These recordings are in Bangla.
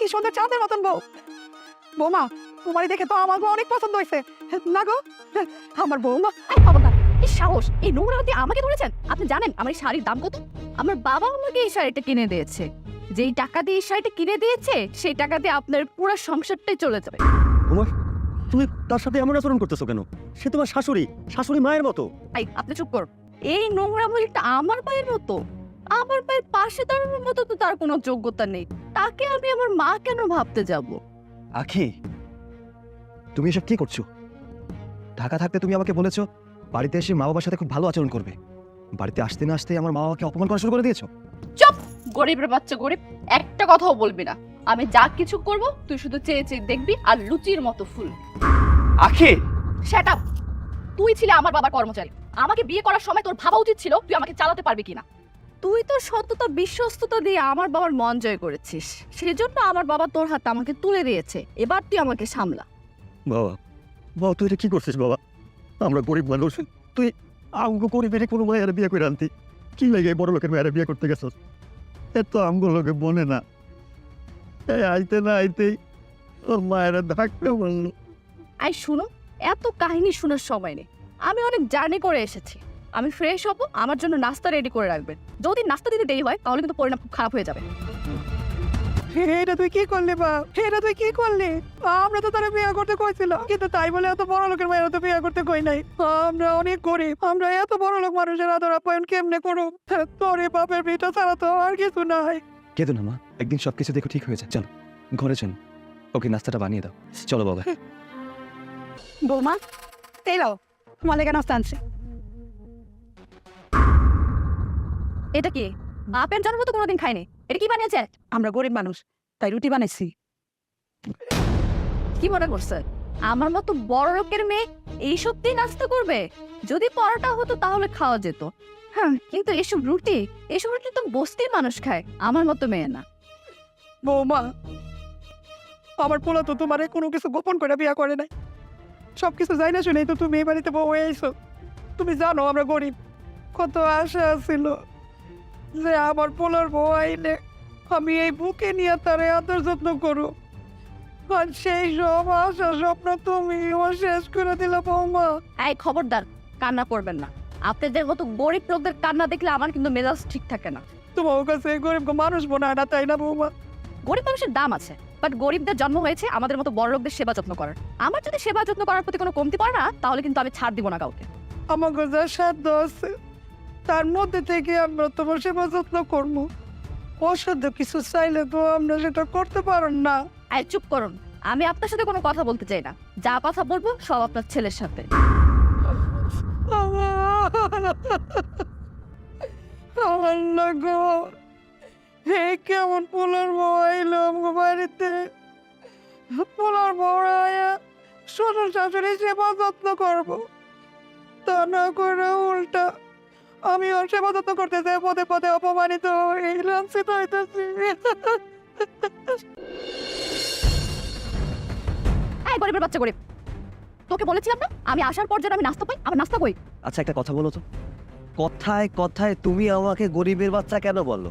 কি সুন্দর চাঁদের মতন বউ। বৌমা, তোমারই দেখে তো আমার বউ অনেক পছন্দ হয়েছে না গো? আমার বৌমা। খবরদার, কি সাহস! এই নোংরা দিয়ে আমাকে ধরেছেন? আপনি জানেন আমার এই শাড়ির দাম কত? আমার বাবা আমাকে এই শাড়িটা কিনে দিয়েছে। যেই টাকা দিয়ে এই শাড়িটা কিনে দিয়েছে সেই টাকা দিয়ে আপনার পুরো সংসারটাই চলে যাবে। তুমি তার সাথে এমন আচরণ করতেছো কেন? সে তোমার শাশুড়ি, শাশুড়ি মায়ের মতো। আপনি চুপ করুন। এই নোংরা মহিলাটা আমার পায়ের মতো, আমার পায়ের পাশে দাঁড়ানোর মতো তো তার কোনো যোগ্যতা নেই। তাকে আমি আমার মা কেন ভাবতে যাব? আখি, তুমি এসব কি করছো? ঢাকা থাকতে তুমি আমাকে বলেছো বাড়িতে এসে মা বাবার সাথে খুব ভালো আচরণ করবে। বাড়িতে আসতে না আসতে আমার মা বাবাকে অপমান করা শুরু করে দিয়েছো। চুপ! গরিবের বাচ্চা গরিব, একটা কথাও বলবি না। আমি যা কিছু করব তুই শুধু চেয়ে চেয়ে দেখবি আর লুচির মতো ফুল। আখি, শাট আপ! তুই ছিলি আমার বাবার কর্মচারী। আমাকে বিয়ে করার সময় তোর ভাবা উচিত ছিল তুই আমাকে চালাতে পারবি কিনা। তুই তো সততা বিশ্বস্ততা দিয়ে আমার বাবার মন জয় করেছিস, সেজন্য আমার বাবা তোর হাতে আমাকে তুলে দিয়েছে। এবার তুই আমাকে সামলা। বাবা, বাবা তুই এটা কি করছিস বাবা? আমরা গরিব মানুষ, তুই আমগো গরিবের কোনো মায়ের বিয়ে করে আনতি। কি লাগে বড় লোকের মায়ের বিয়ে করতে গেছস? এত আমগো লোকে বনে না। এই আইতে না আইতেই ওর মায়েরা ধাক্কা মারলো। শুনো, এত কাহিনী শোনার সময় নেই। আমি অনেক জার্নি করে এসেছি। আমি ফ্রেশ হবো, আমার জন্য নাস্তা রেডি করে রাখবেন। যদি নাস্তা দিতে দেরি হয় তাহলে কিন্তু পরিণাম খুব খারাপ হয়ে যাবে। এটা তুই কি করলি বা? এটা তুই কি করলি? আমরা তো তারা বিয়ে করতে কইছিল, কিন্তু তাই বলে এত বড় লোকের মেয়েরা তো বিয়ে করতে কই নাই। আমরা অনেক গরিব, আমরা এত বড় লোক মানুষের আদর আপ্যায়ন কেমনে করব? তোর এই বাপের ভিটা ছাড়া তো আর কিছু নাই। কেঁদো না মা, একদিন সবকিছু দেখো ঠিক হয়ে যায়। চলো ঘরে চল, ওকে নাস্তাটা বানিয়ে দাও। চলো বাবা। বৌমা, এই লাও, তোমার লেগে নাস্তা আনছি। এটা কি? বাপের জন্ম তো কোনোদিন খাইনি। এটা কি বানিয়েছে? আমরা গরিব মানুষ, তাই রুটি বানাইছি। কি মনে করছে আমার মতো বড় লোকের মেয়ে এইসব দিয়ে নাস্তা করবে? যদি পরোটা হতো তাহলে খাওয়া যেত। হ্যাঁ, কিন্তু এসব রুটি তো বস্তির মানুষ খায়, আমার মতো মেয়ে না। বৌমা, আমার পোলা তো তোমারে কোনো কিছু গোপন করে বিয়ে করে নাই। সবকিছু যাই না শুনেই তো তুমি এই বাড়িতে বউ হয়ে আইছো। তুমি জানো আমরা গরিব, কত আশা ছিল যে আমার পোলার বউ আইলে আমি এই বুকে নিয়ে তারে আদর যত্ন করো। আর সেই সব আশা স্বপ্ন তুমি শেষ করে দিলা বৌমা। খবরদার, কান্না করবেন না। আপনাদের মতো গরিব লোকদের কান্না দেখলে আমার কিন্তু মেজাজ ঠিক থাকে না। তোমার কাছে গরিব মানুষ মনে হয় না, তাই না বৌমা? গরিব মানুষের দাম আছে, বাট গরিবদের জন্ম হয়েছে আমাদের মতো বড় লোকদের সেবা যত্ন করার। আমার যদি সেবা যত্ন করার প্রতি কোনো কমতি পড়ে না, তাহলে কিন্তু আমি ছাড় দিব না কাউকে। আমাকে যা সাধ্য আছে তার মধ্যে থেকে আমরা তোমার সেবা যত্ন করবো। অসাধ্য কিছু চাইলে তো আমরা সেটা করতে পারেন না। চুপ করুন, আমি আপনার সাথে কোনো কথা বলতে চাই না। যা কথা বলবো সব আপনার ছেলের সাথে। আল্লাহ গো, হে কেমন পোলার বউ আইলো আমার বাড়িতে। পোলার বউ আয়া শ্বশুর শাশুড়ি সেবা যত্ন করবো, তা না করে উল্টা আমি ওর সেবা যত্ন করতে যাই পদে পদে অপমানিত হয়ে লাঞ্ছিত হইতেছি। গরিবের বাচ্চা গরিব, তোকে বলেছিলাম না আমি আসার পর যেন আমি নাস্তা পাই? আমার নাস্তা কই? আচ্ছা একটা কথা বলো তো, কথায় কথায় তুমি আমাকে গরিবের বাচ্চা কেন বললো?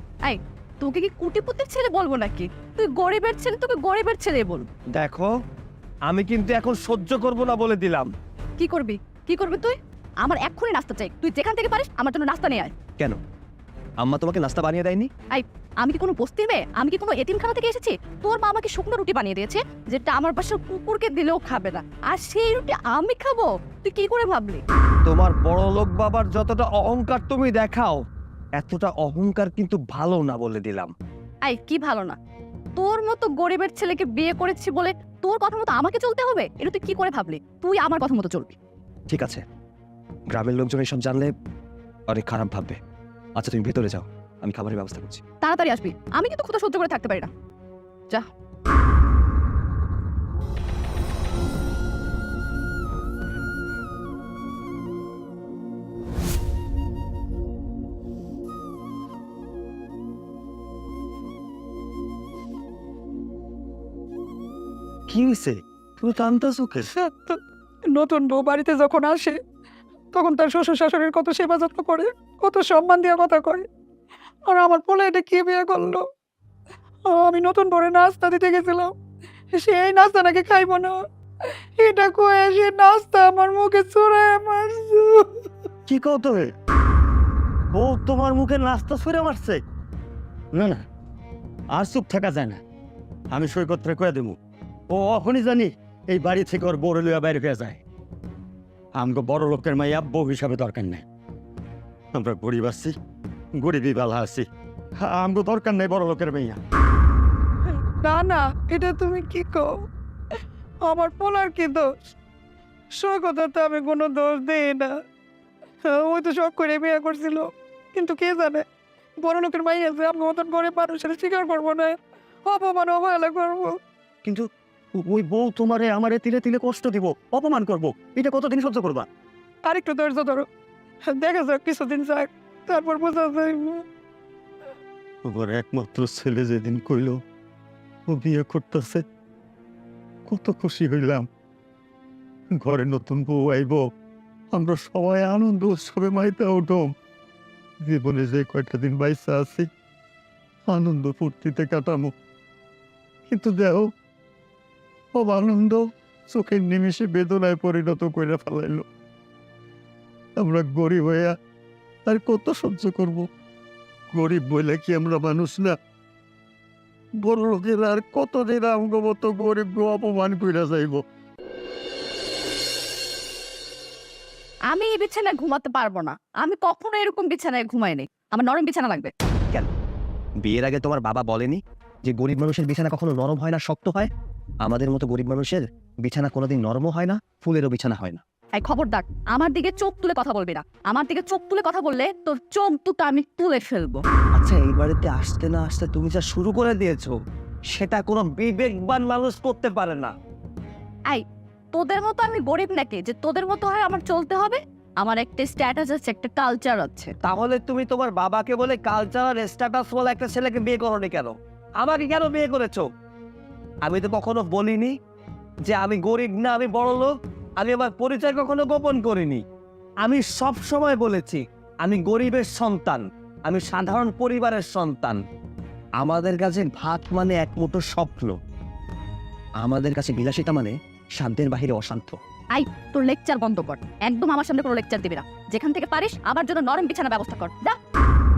তোকে কি কুটিপুতির ছেলে বলবো নাকি? তুই গরিবের ছেলে, তোকে গরিবের ছেলে বল। দেখো, আমি কিন্তু এখন সহ্য করব না বলে দিলাম। কি করবি? কি করবি তুই? আমার এক্ষুনি নাস্তা চাই। তুই যেখান থেকে পারিস আমার জন্য নাস্তা নিয়ে আয়। কেন আম্মা তোমাকে নাস্তা বানিয়ে দেয়নি? আমি কি কোনো বস্তির মেয়ে? আমি কি কোনো এতিমখানা থেকে এসেছি? তোর মা আমাকে শুকনো রুটি বানিয়ে দিয়েছে, যেটা আমার বাসার কুকুরকে দিলেও খাবে না, আর সেই রুটি আমি খাবো? তুই কি করে ভাবলি? তোমার বড় লোক বাবার যতটা অহংকার তুমি দেখাও, এতটা অহংকার কিন্তু ভালো না বলে দিলাম। কি ভালো না? তোর মতো গরিবের ছেলেকে বিয়ে করেছি বলে তোর কথা মতো আমাকে চলতে হবে? এটা তুই কি করে ভাবলি? তুই আমার কথা মতো চলবি। ঠিক আছে, গ্রামের লোকজন এসব জানলে অনেক খারাপ ভাববে। আচ্ছা তুমি ভেতরে যাও, আমি খাবারের ব্যবস্থা করছি। তাড়াতাড়ি আসবি, আমি কিন্তু ক্ষুধা সহ্য করে থাকতে পারি না। যা। কি হয়েছে? তুমি কান্দাছো কে? নতুন বউ বাড়িতে যখন আসে তখন তার শ্বশুর শাশুড়ির কত সেবা যত্ন করে, কত সম্মান দিয়ে কথা কয়। আর আমার পোলা এটা কি বিয়ে করলো? আমি নতুন বড় নাস্তা দিতে গেছিলাম, সেই নাস্তা নাকি খাইব না, এটা কয়ে সে নাস্তা আমার মুখে চড়ায় মারছে। কি কও তুমি? বউ তোমার মুখে নাস্তা ছুঁড়ে মারছে? না না, আর চুপ থাকা যায় না। আমি সৈকতরে কয়ে দেবো, ও এখনই জানি এই বাড়ি থেকে ওর বড় লইয়া বাইরে হয়ে যায়। আমগো বড় লোকের মাইয়া বউ হিসাবে দরকার নেই। আমরা গরিব আছি, গরিবই ভালো আছি। আমগো দরকার নেই বড় লোকের মাইয়া। না না, এটা তুমি কি কও? আমার পোলার কি দোষ? সৈকতের তো আমি কোনো দোষ দিই না, ওই তো শখ করে বিয়ে করছিল। কিন্তু কে জানে বড় লোকের মাই আছে, আমি মতন গরিব মানুষের স্বীকার করবো না, অপমান অবহেলা করবো। কিন্তু ওই বউ তোমারে আমারে তিলে তিলে কষ্ট দিব, অপমান করব, এটা কতদিন সহ্য করবা? আরেকটু ধৈর্য ধরো, দেখা যাক কিছুদিন যাক, তারপর বোঝা যাইব। আমার একমাত্র ছেলে যেদিন কইল ও বিয়ে করতেছে, কত খুশি হইলাম। ঘরে নতুন বউ আইব, আমরা সবাই আনন্দ উৎসবে মাইতে উঠম। জীবনে যে কয়েকটা দিন বাইসা আছি আনন্দ ফুর্তিতে কাটামো। কিন্তু দেখো, সব আনন্দ চোখের নিমেষে বেদনায় পরিণত করে ফেলাইলো। আমরা গরিব হইয়া আর কত সহ্য করব? গরিব বলে কি আমরা মানুষ না? বড় লোকেরা আর কতদিন আমগো মতো গরিব অপমান কইরা যাইব? আমি এই বিছানায় ঘুমাতে পারবো না, আমি কখনো এরকম বিছানায় ঘুমাইনি, আমার নরম বিছানা লাগবে। বিয়ের আগে তোমার বাবা বলেনি যে গরিব মানুষের বিছানা কখনো নরম হয় না, শক্ত হয়? আমাদের মতো গরিব মানুষের বিছানা কোনোদিন নরমও হয় না, ফুলেরও বিছানা হয় না। এই খবরদার, আমার দিকে চোখ তুলে কথা বলবি না। আমার দিকে চোখ তুলে কথা বললে তোর চোখ দুটো আমি তুলে ফেলবো। আচ্ছা, এই বাড়িতে আসতে না আসতে তুমি যা শুরু করে দিয়েছো, সেটা কোনো বিবেকবান মানুষ করতে পারে না। এই, তোদের মতো আমি গরিব নাকি যে তোদের মতো হয় আমার চলতে হবে? আমার একটা স্ট্যাটাস আছে, একটা কালচার আছে। তাহলে তুমি তোমার বাবাকে বলে কালচার আর স্ট্যাটাস বলে একটা ছেলেকে বিয়ে করোনি কেন? আমাকে কেন বিয়ে করেছো? আমি তো কখনো বলিনি যে আমি গরিব না, আমি বড় লোক। আমি আমার পরিচয় কখনো গোপন করিনি। আমি সব সময় বলেছি আমি গরিবের সন্তান, আমি সাধারণ পরিবারের সন্তান। আমাদের কাছে ভাত মানে এক মুঠো স্বপ্ন, আমাদের কাছে বিলাসিতা মানে শান্তির বাহিরে অশান্ত। আই, তোর লেকচার বন্ধ কর, একদম আমার সামনে কোনো লেকচার দিবি না। যেখান থেকে পারিস আমার জন্য নরম বিছানা ব্যবস্থা কর, যা।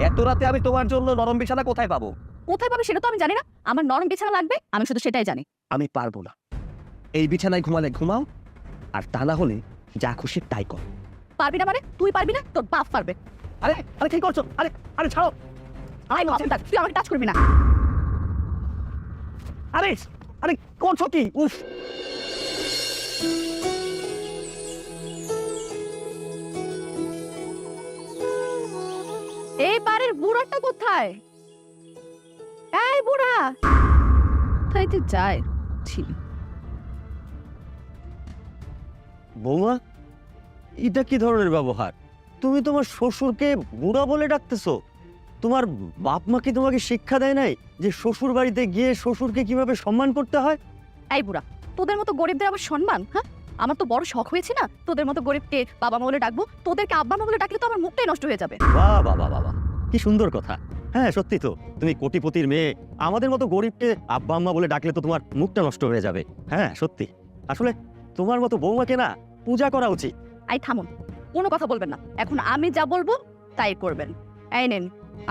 এত রাতে আমি তোমার জন্য নরম বিছানা কোথায় পাবো? কোথায় পাবি সেটা তো আমি জানি না, আমার নরম বিছানা লাগবে, আমি শুধু সেটাই জানি। আমি পারবো না। এই বিছানায় ঘুমালে ঘুমাও, আর তা না হলে যা খুশি তাই কর। পারবি না মানে? তুই পারবি না, তোর বাপ পারবে। আরে আরে কি করছো? আরে আরে ছাড়ো। আই বলছি, তুই আমাকে টাচ করবি না। আরে আরে করছো কি? উফ। এই বাড়ির বুড়াটা কোথায়? এই বুড়া, কোথায় তুই যায়? ছিল বৌমা, এটা কি ধরনের ব্যবহার? তুমি তোমার শ্বশুরকে বুড়া বলে ডাকতেছো? তোমার বাপ মা কি তোমাকে শিক্ষা দেয় নাই যে শ্বশুর বাড়িতে গিয়ে শ্বশুরকে কিভাবে সম্মান করতে হয়? এই বুড়া, তোদের মতো গরিবদের আবার সম্মান? হ্যাঁ, আমার তো বড় শখ হয়েছে না তোদের মতো গরিবকে বাবা মা বলে ডাকবো। তোদেরকে আব্বা মা বলে ডাকলে তো আমার মুখটাই নষ্ট হয়ে যাবে। বাহ বাবা বাবা, কি সুন্দর কথা। হ্যাঁ সত্যি তো, তুমি কোটিপতির মেয়ে, আমাদের মতো গরিবকে আব্বা আম্মা বলে ডাকলে তো তোমার মুখটা নষ্ট হয়ে যাবে। হ্যাঁ সত্যি, আসলে তোমার মতো বৌমাকে না পূজা করা উচিত। আই থামুন, কোনো কথা বলবেন না। এখন আমি যা বলবো তাই করবেন। এই নেন,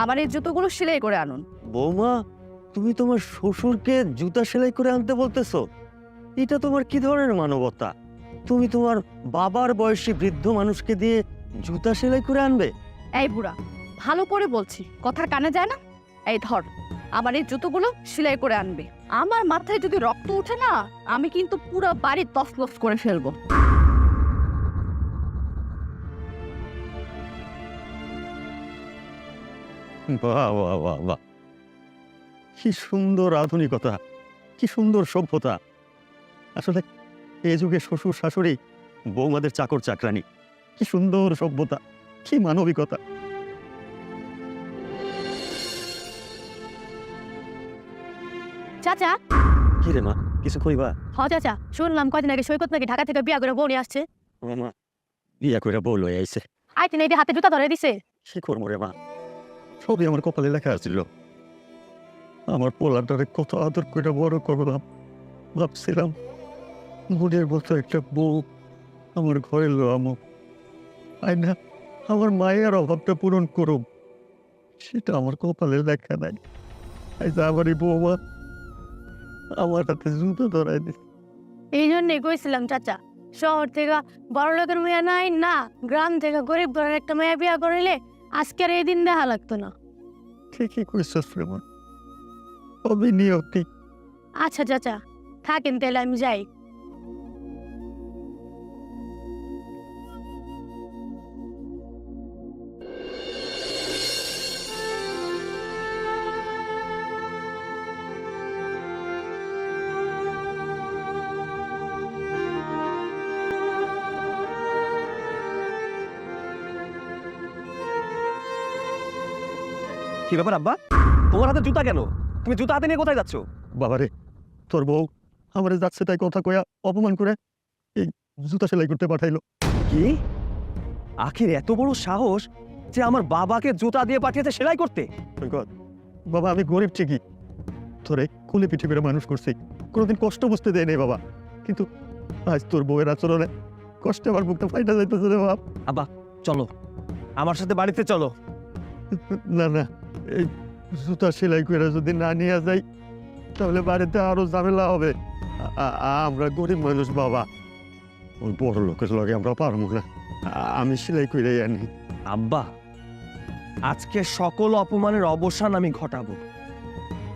আমার এই জুতোগুলো সেলাই করে আনুন। বৌমা, তুমি তোমার শ্বশুরকে জুতা সেলাই করে আনতে বলতেছো? এটা তোমার কি ধরনের মানবতা? তুমি তোমার বাবার বয়সী বৃদ্ধ মানুষকে দিয়ে জুতা সেলাই করে আনবে? এই বুড়া, ভালো করে বলছি, কথা কানে যায় না? এই ধর, আমার এই জুতোগুলো সেলাই করে আনবে। আমার মাথায় যদি রক্ত উঠে না, আমি কিন্তু পুরো বাড়ি তছনছ করে ফেলবো। বাহ বাহ বাহ বাহ, কি সুন্দর আধুনিকতা, কি সুন্দর সভ্যতা। আসলে এই যুগে শ্বশুর শাশুড়ি বৌমাদের চাকর চাকরানি, কি সুন্দর সভ্যতা, কি মানবিকতা। চাচা, কি রে মা, কিছু কইবা? হ চাচা, শুনলাম কয়দিন আগে সৈকত নাকি ঢাকা থেকে বিয়া করে বউ নিয়ে আসছে। মা বিয়া করে বউ লই আইছে। আইতে নেই হাতে জুতা ধরে দিছে। সে করবো রে মা, সবই আমার কপালে লেখা আছিল। আমার পোলাটারে কত আদর করে বড় করলাম, ভাবছিলাম মনের মতো একটা বউ আমার ঘরে লো আমো, আই না আমার মায়ের অভাবটা পূরণ করুম, সেটা আমার কপালে লেখা নাই। আজ আমার এই বৌমা আমার হাতে জুতো ধরাই দিচ্ছে। এই জন্যই কইছিলাম চাচা, শহর থেকে বড় লোকের মেয়ে নাই না, গ্রাম থেকে গরিব ঘরের একটা মেয়ে বিয়া করিলে আজকের এই দিন দেখা লাগতো না। ঠিকই কইছস প্রেমন, সবই নিয়তি। আচ্ছা চাচা, থাকেন তাহলে আমি যাই। কি ব্যাপার আব্বা, তোমার হাতে জুতা কেন? তুমি জুতা হাতে নিয়ে কোথায় যাচ্ছ? বাবারে, তোর বউ আমারে যাচ্ছে তাই কথা কয়া অপমান করে এই জুতা সেলাই করতে পাঠাইলো। কি আখির এত বড় সাহস যে আমার বাবাকে জুতা দিয়ে পাঠিয়েছে সেলাই করতে? ওই God, বাবা আমি গরিব ঠিকই, তোরে খুলে পিঠে করে মানুষ করছি, কোনোদিন কষ্ট বুঝতে দেয় নেই বাবা, কিন্তু আজ তোর বউয়ের আচরণে কষ্টে আমার বুকটা ফাইটা যাইতেছে রে বাপ। আব্বা চলো, আমার সাথে বাড়িতে চলো। না না, এই জুতা সেলাই করে যদি না নিয়ে যাই তাহলে বাড়িতে আরো ঝামেলা হবে। আমরা গরিব মানুষ বাবা, ওই বড় লোকের লগে আমরা পারবো না, আমি সেলাই করে আনি। আব্বা, আজকে সকল অপমানের অবসান আমি ঘটাবো।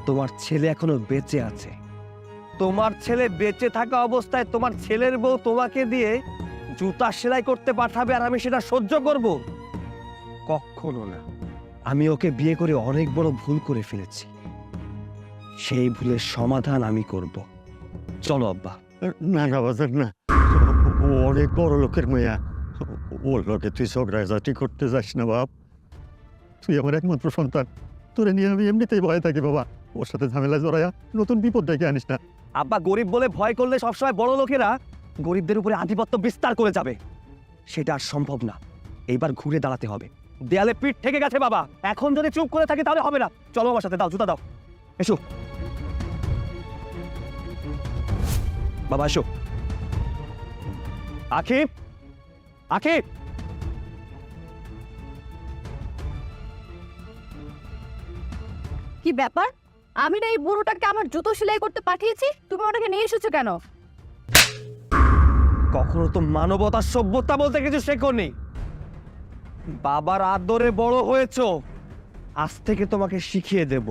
তোমার ছেলে এখনো বেঁচে আছে। তোমার ছেলে বেঁচে থাকা অবস্থায় তোমার ছেলের বউ তোমাকে দিয়ে জুতা সেলাই করতে পাঠাবে আর আমি সেটা সহ্য করব? কখনো না। আমি ওকে বিয়ে করে অনেক বড় ভুল করে ফেলেছি, সেই ভুলের সমাধান আমি করব। চলো আব্বা। না না বাজার না, ও অনেক বড় লোকের মেয়া, ওর লোকে তুই ঝগড়াঝাটি করতে যাস না বাপ। তুই আমার একমাত্র সন্তান, তোরে নিয়ে আমি এমনিতেই ভয় থাকি বাবা, ওর সাথে ঝামেলা জড়াইয়া নতুন বিপদ ডেকে আনিস না। আব্বা, গরিব বলে ভয় করলে সবসময় বড় লোকেরা গরিবদের উপরে আধিপত্য বিস্তার করে যাবে, সেটা আর সম্ভব না। এইবার ঘুরে দাঁড়াতে হবে। দেয়ালে পিঠ থেকে গেছে বাবা, এখন যদি চুপ করে থাকে তাহলে হবে না। চলো আমার সাথে, দাও জুতা দাও, এসো বাবা এসো। আখিব, আখিব, কি ব্যাপার? আমি না এই বুড়োটাকে আমার জুতো সেলাই করতে পাঠিয়েছি, তুমি ওটাকে নিয়ে এসেছো কেন? কখনো তো মানবতা সভ্যতা বলতে কিছু শেখোনি। বাবার আদরে বড় হয়েছো, আজ থেকে তোমাকে শিখিয়ে দেব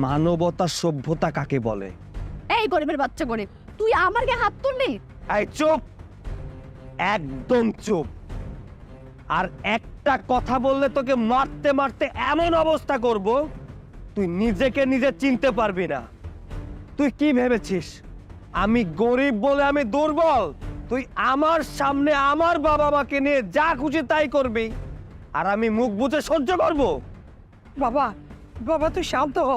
মানবতা সভ্যতা কাকে বলে। এই গরিবের বাচ্চা গরিব, তুই আমার গায়ে হাত তুললি? এই চুপ, একদম চুপ। আর একটা কথা বললে তোকে মারতে মারতে এমন অবস্থা করব তুই নিজেকে নিজে চিনতে পারবি না। তুই কি ভেবেছিস আমি গরিব বলে আমি দুর্বল? তুই আমার সামনে আমার বাবা মাকে নিয়ে যা খুশি তাই করবি আর আমি মুখ বুজে সহ্য করব? বাবা, বাবা তুই শান্ত হ,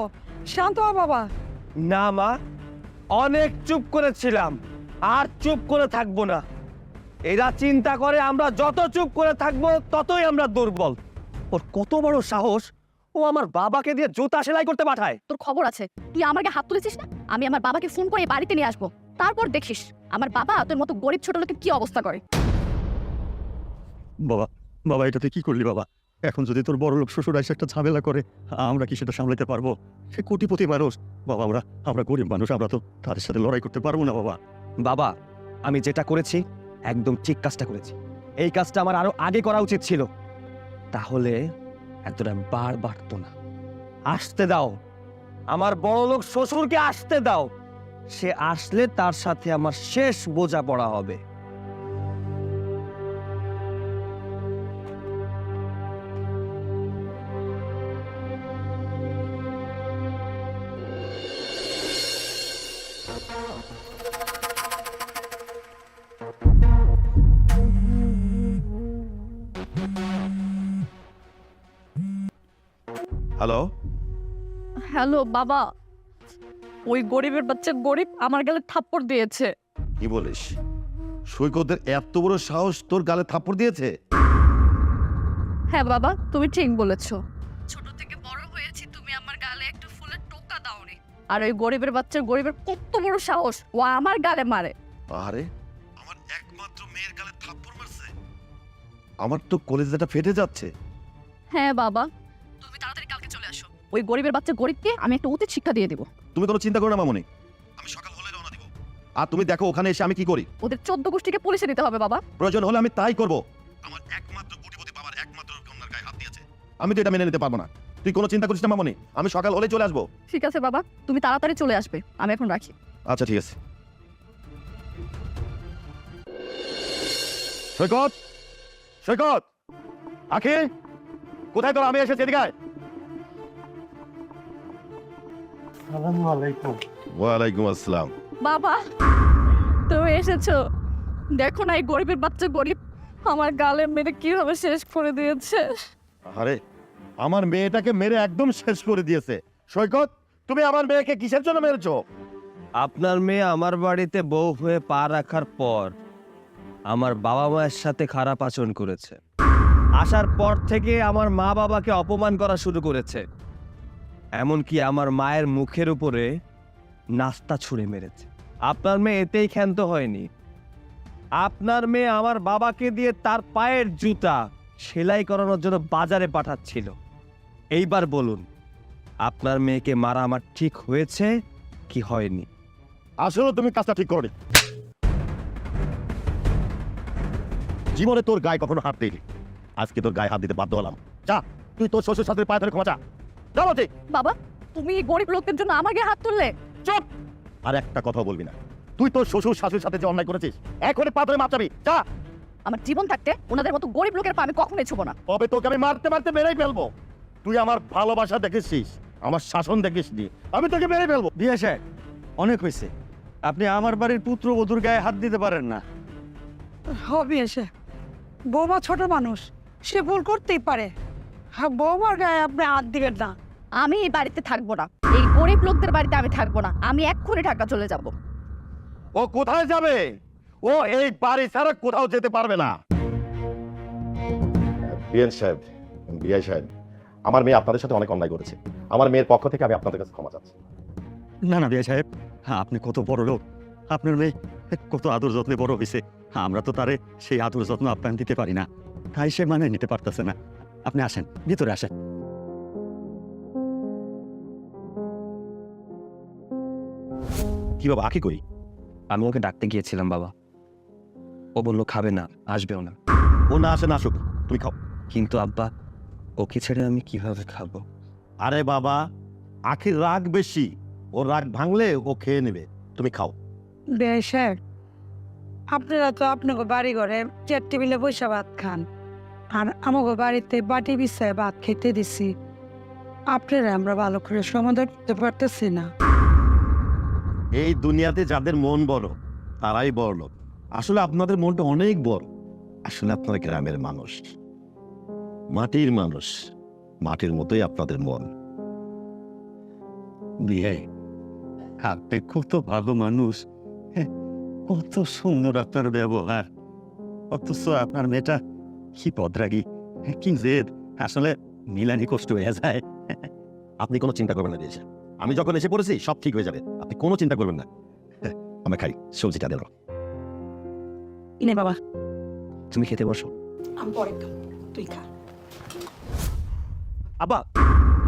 শান্ত হ বাবা। না মা, অনেক চুপ করেছিলাম, আর চুপ করে থাকবো না। এরা চিন্তা করে আমরা যত চুপ করে থাকবো ততই আমরা দুর্বল। ওর কত বড় সাহস, ও আমার বাবাকে দিয়ে জুতা সেলাই করতে পাঠায়। তোর খবর আছে, তুই আমার গায়ে হাত তুলেছিস না? আমি আমার বাবাকে ফোন করে বাড়িতে নিয়ে আসবো, তারপর দেখিস আমার বাবা তোর মতো গরিব ছোট লোকের কি অবস্থা করে। বাবা, বাবা এটা তুই কি করলি বাবা? এখন যদি তোর বড় লোক শ্বশুর এসে একটা ঝামেলা করে, আমরা কি সেটা সামলাতে পারবো? সে কোটিপতি মানুষ বাবা, আমরা গরিব মানুষ, আমরা তো তাদের সাথে লড়াই করতে পারবো না বাবা। বাবা, আমি যেটা করেছি একদম ঠিক কাজটা করেছি। এই কাজটা আমার আরো আগে করা উচিত ছিল, তাহলে এতটা বার বাড়তো না। আসতে দাও, আমার বড় লোক শ্বশুরকে আসতে দাও। সে আসলে তার সাথে আমার শেষ বোঝাপড়া হবে। হ্যালো, হ্যালো বাবা, ওই গরিবের বাচ্চা গরিব আমার গালে থাপ্পড় দিয়েছে। কি বলিস? সৈকতের এত বড় সাহস তোর গালে থাপ্পড় দিয়েছে? হ্যাঁ বাবা, তুমি ঠিক বলেছো। ছোট থেকে বড় হয়েছি, তুমি আমার গালে একটা ফুলের টোকা দাওনি। আর ওই গরিবের কত বড় সাহস, ও আমার গালে মারে। আরে আমার একমাত্র মেয়ের গালে থাপ্পড় মারছে, আমার তো কলেজাটা ফেটে যাচ্ছে। হ্যাঁ বাবা, তুমি তাড়াতাড়ি কালকে চলে আসো। ওই গরিবের বাচ্চা গরিবকে আমি একটা উচিত শিক্ষা দিয়ে দিব। তুমি কোনো চিন্তা করো না মামনি, আমি সকাল হলে রওনা দিব। আর তুমি দেখো ওখানে এসে আমি কি করি। ওদের 14 গোষ্ঠীকে পুলিশে দিতে হবে বাবা। প্রয়োজন হলে আমি তাই করব। আমার একমাত্র কোটিপতি বাবার একমাত্র কন্যার গায়ে হাত দিয়েছে, আমি তো এটা মেনে নিতে পারবো না। তুই কোনো চিন্তা করিস না মামনি, আমি সকাল হলে চলে আসবো। ঠিক আছে বাবা, তুমি তাড়াতাড়ি চলে আসবে, আমি এখন রাখি। আচ্ছা ঠিক আছে। সৈকত, সৈকত, আখি, কোথায় তোর? আমি এসেছি, এদিকে আয়। ওয়ালাইকুম আসসালাম। বাবা তুমি এসেছো, দেখো না এই গরিবের বাচ্চা গরিব আমার গালে মেরে কিভাবে শেষ করে দিয়েছে। আরে আমার মেয়েটাকে মেরে একদম শেষ করে দিয়েছে। সৈকত, তুমি আমার মেয়েকে কিসের জন্য মেরেছো? আপনার মেয়ে আমার বাড়িতে বউ হয়ে পা রাখার পর আমার বাবা মায়ের সাথে খারাপ আচরণ করেছে। আসার পর থেকে আমার মা বাবাকে অপমান করা শুরু করেছে, এমনকি আমার মায়ের মুখের উপরে নাস্তা ছুঁড়ে মেরেছে। আপনার মেয়ে এতেই ক্ষান্ত হয়নি, আপনার মেয়ে আমার বাবাকে দিয়ে তার পায়ের জুতা সেলাই করানোর জন্য বাজারে পাঠাচ্ছিল। এইবার বলুন, আপনার মেয়েকে মারা আমার ঠিক হয়েছে কি হয়নি? আসলে তুমি কাজটা ঠিক করনি। জীবনে তোর গায়ে কখনো হাত দিইনি, আজকে তোর গায়ে হাত দিতে বাধ্য হলাম। যা, তুই তোর শ্বশুর শাশুড়ির পায়ে ধরে ক্ষমা চা। যা বলছি। বাবা তুমি এই গরিব লোকদের জন্য আমার গায়ে হাত তুললে? চুপ! আর একটা কথা বলবি না। তুই তোর শ্বশুর শাশুড়ির সাথে যে অন্যায় করেছিস, এখনই পা ধরে মাপ চাবি। যা। আমার জীবন থাকতে ওনাদের মতো গরিব লোকের পা আমি কখনোই ছুবো না। তবে তোকে আমি মারতে মারতে মেরেই ফেলবো। তুই আমার ভালোবাসা দেখেছিস, আমার শাসন দেখিসনি, আমি তোকে মেরে ফেলবো। বিয়ে সাহেব, অনেক হয়েছে। আপনি আমার বাড়ির পুত্রবধূর গায়ে হাত দিতে পারেন না। হবে এসে বৌমা ছোট মানুষ, সে ভুল করতেই পারে। হ্যাঁ, বৌমার গায়ে আপনি হাত দিবেন না। আমি এই বাড়িতে থাকবো না, এই গরিব লোকদের বাড়িতে আমি থাকবো না। আমি এক্ষুনি ঢাকা চলে যাব। ও কোথায় যাবে? ও এই বাড়ি ছাড়া কোথাও যেতে পারবে না। বিএন সাহেব, বিআই সাহেব, আমার মেয়ে আপনাদের সাথে অনেক অন্যায় করেছে। আমার মেয়ের পক্ষ থেকে আমি আপনাদের কাছে ক্ষমা চাচ্ছি। না না বিয়ে সাহেব, হ্যাঁ আপনি কত বড় লোক, আপনার মেয়ে কত আদর যত্নে বড় হয়েছে। হ্যাঁ, আমরা তো তারে সেই আদর যত্ন আপ্যায়ন দিতে পারি না, তাই সে মানে নিতে পারতেছে না। আপনি আসেন, ভিতরে আসেন। কি বাবা, আঁকি করি? আমি ওকে ডাকতে গিয়েছিলাম বাবা, ও বললো খাবে না, আসবেও না। ও না আসে না আসুক, তুমি খাও। কিন্তু আব্বা, ওকে ছেড়ে আমি কিভাবে খাবো? আরে বাবা, আখির রাগ বেশি, ও রাগ ভাঙলে ও খেয়ে নেবে, তুমি খাও। স্যার, আপনারা তো আপনাকে বাড়ি ঘরে চেয়ার টেবিলে বসে ভাত খান, আর আমাকে বাড়িতে বাটি বিছায় ভাত খেতে দিছি। আপনারা আমরা ভালো করে সমাধান করতে পারতেছি না। এই দুনিয়াতে যাদের মন বড় তারাই বড় লোক। আসলে আপনাদের মনটা অনেক বড়। আসলে আপনারা গ্রামের মানুষ, মাটির মানুষ, মাটির মতোই আপনাদের মন। বিয়ে, আপনি কত ভালো মানুষ, হ্যাঁ, কত সুন্দর আপনার ব্যবহার, অথচ আপনার মেয়েটা কি বদরাগী, কি জেদ, আসলে মিলানি কষ্ট হয়ে যায়। আপনি কোনো চিন্তা করবেন না দিয়েছে, আমি যখন এসে পড়েছি সব ঠিক হয়ে যাবে, আপনি কোনো চিন্তা করবেন না। আমি খাই, সবজিটা দিল। ইনে বাবা, তুমি খেতে বসো। আমি পরে তুই খা। আব্বা,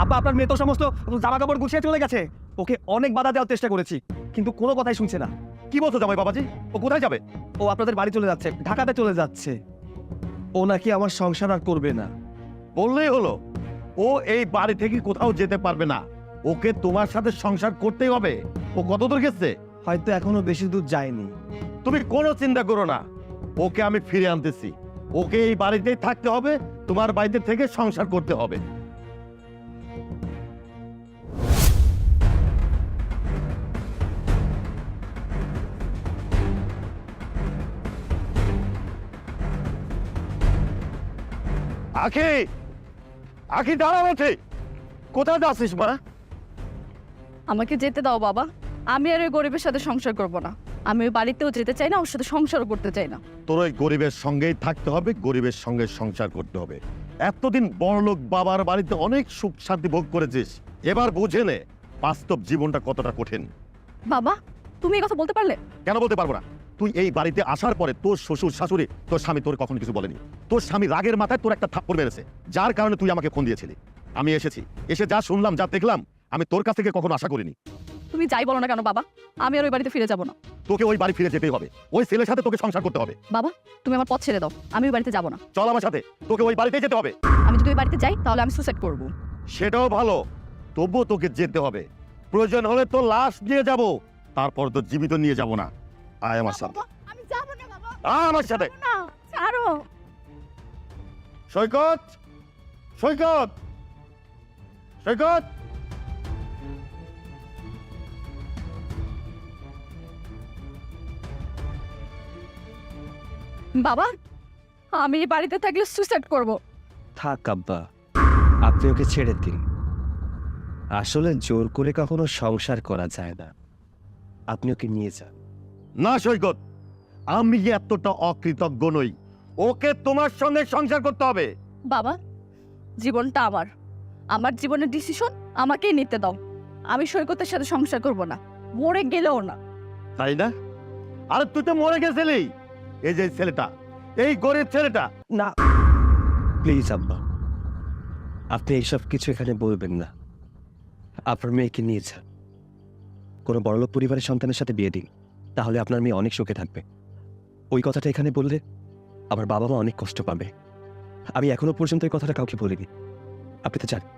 আব্বা আপনার মেয়ে তো সমস্ত জামা কাপড় গুছিয়ে চলে গেছে। ওকে অনেক বাধা দেওয়ার চেষ্টা করেছি, কিন্তু কোনো কথাই শুনছে না। কি বলছো জামাই বাবাজি? ও কোথায় যাবে? ও আপনাদের বাড়ি চলে যাচ্ছে, ঢাকাতে চলে যাচ্ছে। ও নাকি আমার সংসার আর করবে না। বললেই হলো, ও এই বাড়ি থেকে কোথাও যেতে পারবে না। ওকে তোমার সাথে সংসার করতেই হবে। ও কত দূর গেছে? হয়তো এখনো বেশি দূর যায়নি। তুমি কোনো চিন্তা করো না, ওকে আমি ফিরে আনতেছি। ওকে এই বাড়িতেই থাকতে হবে, তোমার বাড়িতে থেকে সংসার করতে হবে। আখি, আখি দাঁড়াও, আছে কোথায় যাচ্ছিস মা? আমাকে যেতে দাও বাবা, আমি আর ওই গরিবের সাথে সংসার করব না। আমি ওই বাড়িতেও যেতে চাই না, ওর সাথে সংসারও করতে চাই না। তোর ওই গরিবের সঙ্গেই থাকতে হবে, গরিবের সঙ্গে সংসার করতে হবে। এতদিন বড়লোক বাবার বাড়িতে অনেক সুখ শান্তি ভোগ করেছিস, এবার বুঝে নে বাস্তব জীবনটা কতটা কঠিন। বাবা তুমি এই কথা বলতে পারলে? কেন বলতে পারবো না? তুই এই বাড়িতে আসার পরে তোর শ্বশুর শাশুড়ি তোর স্বামী তোর কখনো কিছু বলেনি। তোর স্বামী রাগের মাথায় তোর একটা থাপ্পড় মেরেছে, যার কারণে তুই আমাকে ফোন দিয়েছিলি। আমি এসেছি, এসে যা শুনলাম যা দেখলাম আমি তোর কাছ থেকে কখনো আশা করিনি। তুমি যাই বলো না কেন বাবা, আমি আর ওই বাড়িতে ফিরে যাব না। তোকে ওই বাড়ি ফিরে যেতেই হবে, ওই ছেলের সাথে তোকে সংসার করতে হবে। বাবা তুমি আমার পথ ছেড়ে দাও, আমি ওই বাড়িতে যাব না। চল আমার সাথে, তোকে ওই বাড়িতে যেতে হবে। আমি যদি ওই বাড়িতে যাই তাহলে আমি সুসাইড করব। সেটাও ভালো, তবুও তোকে যেতে হবে। প্রয়োজন হলে তো লাশ নিয়ে যাব, তারপর তো জীবিত নিয়ে যাব না। আয় আমার সাথে, আমি যাব না বাবা। আয় আমার সাথে। না ছাড়ো। সৈকত, সৈকত, সৈকত। বাবা আমি এই বাড়িতে থাকলে সুসাইড করব। থাক আব্বা, আপনি ওকে ছেড়ে দিন। আসলে জোর করে কখনো সংসার করা যায় না, আপনি ওকে নিয়ে যান। না সৈকত, আমি এতটা অকৃতজ্ঞ নই, ওকে তোমার সঙ্গে সংসার করতে হবে। বাবা জীবনটা আমার, আমার জীবনের ডিসিশন আমাকেই নিতে দাও। আমি সৈকতের সাথে সংসার করব না, মরে গেলেও না। তাই না? আরে তুই তো মরে গেছিলি। এই যে ছেলেটা, এই গরিব ছেলেটা। না প্লিজ আব্বা, আপনি এইসব কিছু এখানে বলবেন না। আপনার মেয়েকে নিয়ে যান, কোনো বড়লোক পরিবারের সন্তানের সাথে বিয়ে দিন, তাহলে আপনার মেয়ে অনেক সুখে থাকবে। ওই কথাটা এখানে বললে আমার বাবা মা অনেক কষ্ট পাবে। আমি এখনো পর্যন্ত এই কথাটা কাউকে বলিনি। আপনি তো জানেন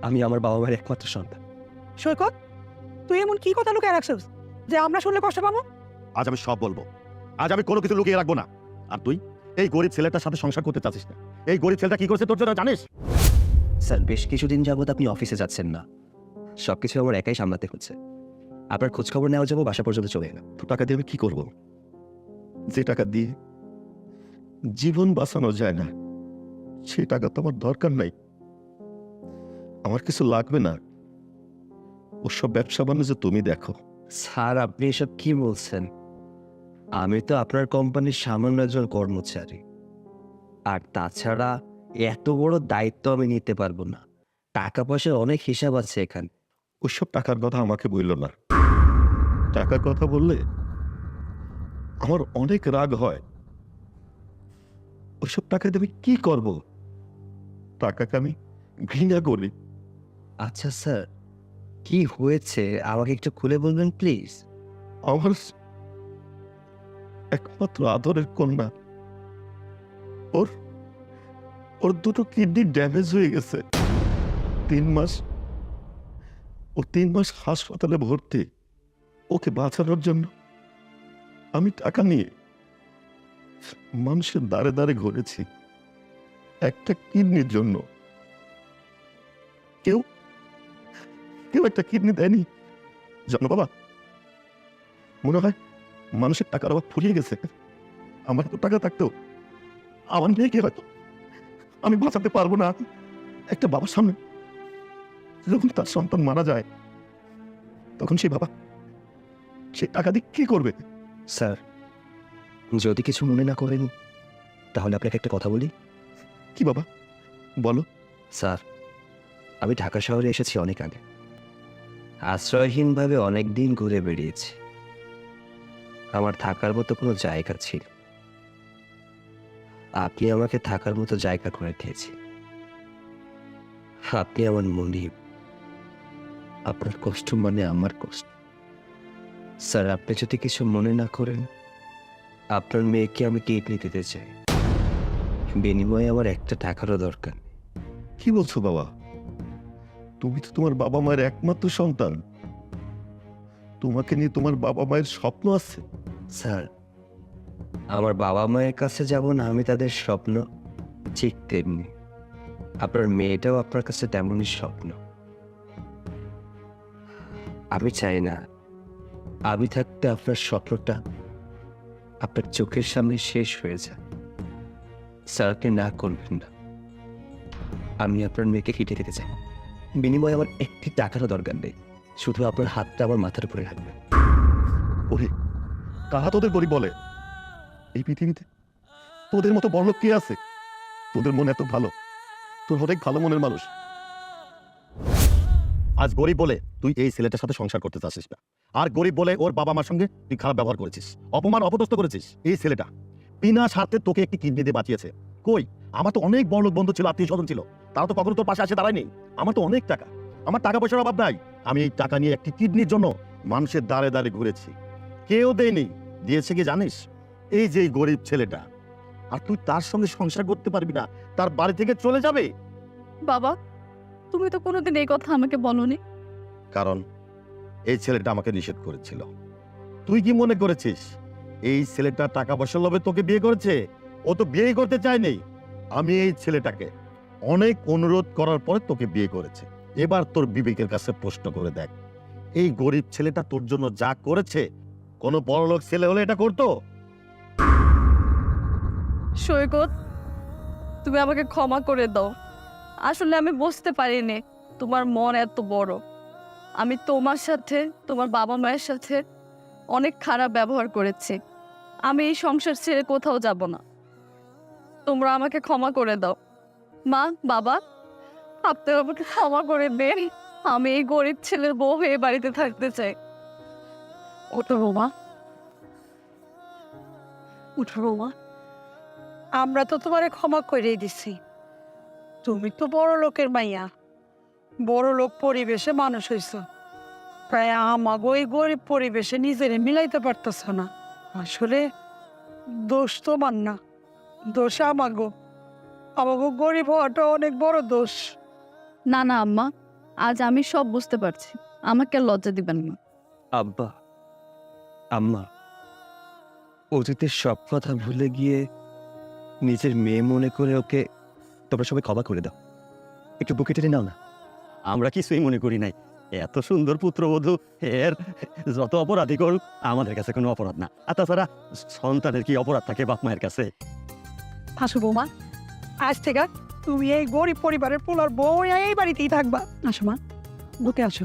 আমি আমার বাবা মায়ের একমাত্র সন্তান। সৈকত তুই এমন কি কথা লুকিয়ে রাখছিস যে আমরা শুনলে কষ্ট পাবো? আজ আমি সব বলবো, আজ আমি কোনো কিছু লুকিয়ে রাখবো না। আর তুই এই গরিব ছেলেটার সাথে সংসার করতে চাচ্ছিস না। এই গরিব ছেলেটা কি করছে তোর জন্য জানিস? স্যার বেশ কিছুদিন যাবত আপনি অফিসে যাচ্ছেন না, সবকিছু আমার একাই সামলাতে হচ্ছে। আপনার খোঁজখবর নেওয়া যাবো, বাসা পর্যন্ত চলে এলাম। তো টাকা দিয়ে আমি কি করবো? যে টাকা দিয়ে জীবন বাঁচানো যায় না, সে টাকা তো আমার দরকার নাই। আমার কিছু লাগবে না, ওসব ব্যবসা বাণিজ্য তুমি দেখো। স্যার আপনি এসব কি বলছেন? আমি তো আপনার কোম্পানির সামান্য একজন কর্মচারী, আর তাছাড়া এত বড় দায়িত্ব আমি নিতে পারবো না। টাকা পয়সার অনেক হিসাব আছে এখানে। ওইসব টাকার কথা আমাকে বলল না। টাকার কথা বললে আমার অনেক রাগ হয়। ওইসব টাকা দিয়ে আমি কি করব? টাকাকে আমি ঘৃণা করি। আচ্ছা স্যার, কি হয়েছে আমাকে একটু খুলে বলবেন প্লিজ? আমার একমাত্র আদরের কন্যা, ওর ওর দুটো কিডনি ড্যামেজ হয়ে গেছে। 3 মাস, ও 3 মাস হাসপাতালে ভর্তি। ওকে বাঁচানোর জন্য আমি টাকা নিয়ে মানুষের দ্বারে দ্বারে ঘুরেছি একটা কিডনির জন্য। কেউ কেউ একটা কিডনি দেয়নি জানো বাবা। মনে হয় মানুষের টাকার অভাব ফুরিয়ে গেছে। আমার তো টাকা থাকতো আমার মেয়েকে হয়তো আমি বাঁচাতে পারবো না। একটা বাবার সামনে যখন তার সন্তান মারা যায়, তখন সেই বাবা সেই টাকা দিয়ে কি করবে? স্যার যদি কিছু মনে না করেন তাহলে আপনাকে একটা কথা বলি। কি বাবা বলো। স্যার আমি ঢাকা শহরে এসেছি অনেক আগে, আশ্রয়হীনভাবে অনেক দিন ঘুরে বেরিয়েছি। আমার থাকার মতো কোনো জায়গা ছিল, আপনি আমাকে থাকার মতো জায়গা করে দিয়েছি। আপনি আমার মনিব, আপনার কষ্ট মানে আমার কষ্ট। স্যার আপনি যদি কিছু মনে না করেন, আপনার মেয়েকে আমি কিডনি দিতে চাই, বিনিময়ে আমার একটা টাকারও দরকার নেই। কি বলছো বাবা? তুমি তো তোমার বাবা মায়ের একমাত্র সন্তান, তোমাকে নিয়ে তোমার বাবা মায়ের স্বপ্ন আছে। স্যার আমার বাবা মায়ের কাছে যেমন আমি তাদের স্বপ্ন, ঠিক তেমনি আপনার মেয়েটাও আপনার কাছে তেমনই স্বপ্ন। আমি চাই না আমি থাকতে আপনার স্বপ্নটা আপনার চোখের সামনে শেষ হয়ে যায়। স্যারকে না করবেন না, আমি আপনার মেয়েকে কেটে দিতে চাই, বিনিময়ে আমার একটি টাকারও দরকার নেই, শুধু আপনার হাতটা আমার মাথার উপরে রাখবেন। ওরে কাহা তোদের গরিব বলে? এই পৃথিবীতে তোদের মতো বড়লোক কে আছে? তোদের মন এত ভালো, তোর অনেক ভালো মনের মানুষ। আজ গরিব বলে তুই এই ছেলেটার সাথে সংসার করতে চাচ্ছিস না, আর গরিব বলে ওর বাবা মার সঙ্গে তুই খারাপ ব্যবহার করেছিস, অপমান অপদস্থ করেছিস। এই ছেলেটা বিনা স্বার্থে তোকে একটি কিডনি দিয়ে বাঁচিয়েছে। কই, আমার তো অনেক বড় লোক বন্ধু ছিল, আত্মীয় স্বজন ছিল, তারা তো কখনো তোর পাশে আসে দাঁড়ায়নি। আমার তো অনেক টাকা, আমার টাকা পয়সার অভাব নাই। আমি এই টাকা নিয়ে একটি কিডনির জন্য মানুষের দাঁড়ে দাঁড়ে ঘুরেছি, কেউ দেয়নি। দিয়েছে কি জানিস? এই যে এই গরিব ছেলেটা। আর তুই তার সঙ্গে সংসার করতে পারবি না, তার বাড়ি থেকে চলে যাবে। বাবা, তুমি তো কোনোদিন এই কথা আমাকে বলনি। কারণ এই ছেলেটা আমাকে নিষেধ করেছিল। তুই কি মনে করেছিস এই ছেলেটা টাকা পয়সার লোভে তোকে বিয়ে করেছে? ও তো বিয়ে করতে চায়নি। আমি এই ছেলেটাকে অনেক অনুরোধ করার পরে তোকে বিয়ে করেছে। এবার তোর বিবেকের কাছে প্রশ্ন করে দেখ, এই গরিব ছেলেটা তোর জন্য যা করেছে, কোনো বড়লোক ছেলে হলে এটা করতো? সৈকত, তুমি আমাকে ক্ষমা করে দাও। আসলে আমি বুঝতে পারিনি তোমার মন এত বড়। আমি তোমার সাথে, তোমার বাবা মায়ের সাথে অনেক খারাপ ব্যবহার করেছি। আমি এই সংসার ছেড়ে কোথাও যাব না। তোমরা আমাকে ক্ষমা করে দাও। মা, বাবা, আপনি আমাকে ক্ষমা করে দেন। আমি এই গরিব ছেলের বউ হয়ে বাড়িতে থাকতে চাই। ওঠো বৌমা, উঠো বৌমা। আমরা তো তোমারে ক্ষমা করে দিছি। তুমি তো বড় লোকের মাইয়া, বড় লোক পরিবেশে মানুষ হইছ। প্রায় আমাগো এই গরিব পরিবেশে নিজেরে মিলাইতে পারতেছ না। আসলে দোষ তোমার না, দোষ আমাগো। আমাগো গরিব হওয়াটা অনেক বড় দোষ। না না আম্মা, আজ আমি সব বুঝতে পারছি। আমাকে আর লজ্জা দিবেন না। আব্বা, আম্মা, অতীতের সব কথা ভুলে গিয়ে নিজের মেয়ে মনে করে ওকে তোমরা সবাই ক্ষমা করে দাও। একটু বুকে টেনে নাও না। আমরা কিছুই মনে করি নাই। এত সুন্দর পুত্রবধূ, এর যত অপরাধী করুক আমাদের কাছে কোনো অপরাধ না। আর তাছাড়া সন্তানের কি অপরাধ থাকে বাপ মায়ের কাছে? আসো বৌমা, আজ থেকে তুমি এই গরিব পরিবারের পোলার বউ হয়ে এই বাড়িতেই থাকবা। আসো মা, বুকে আসো।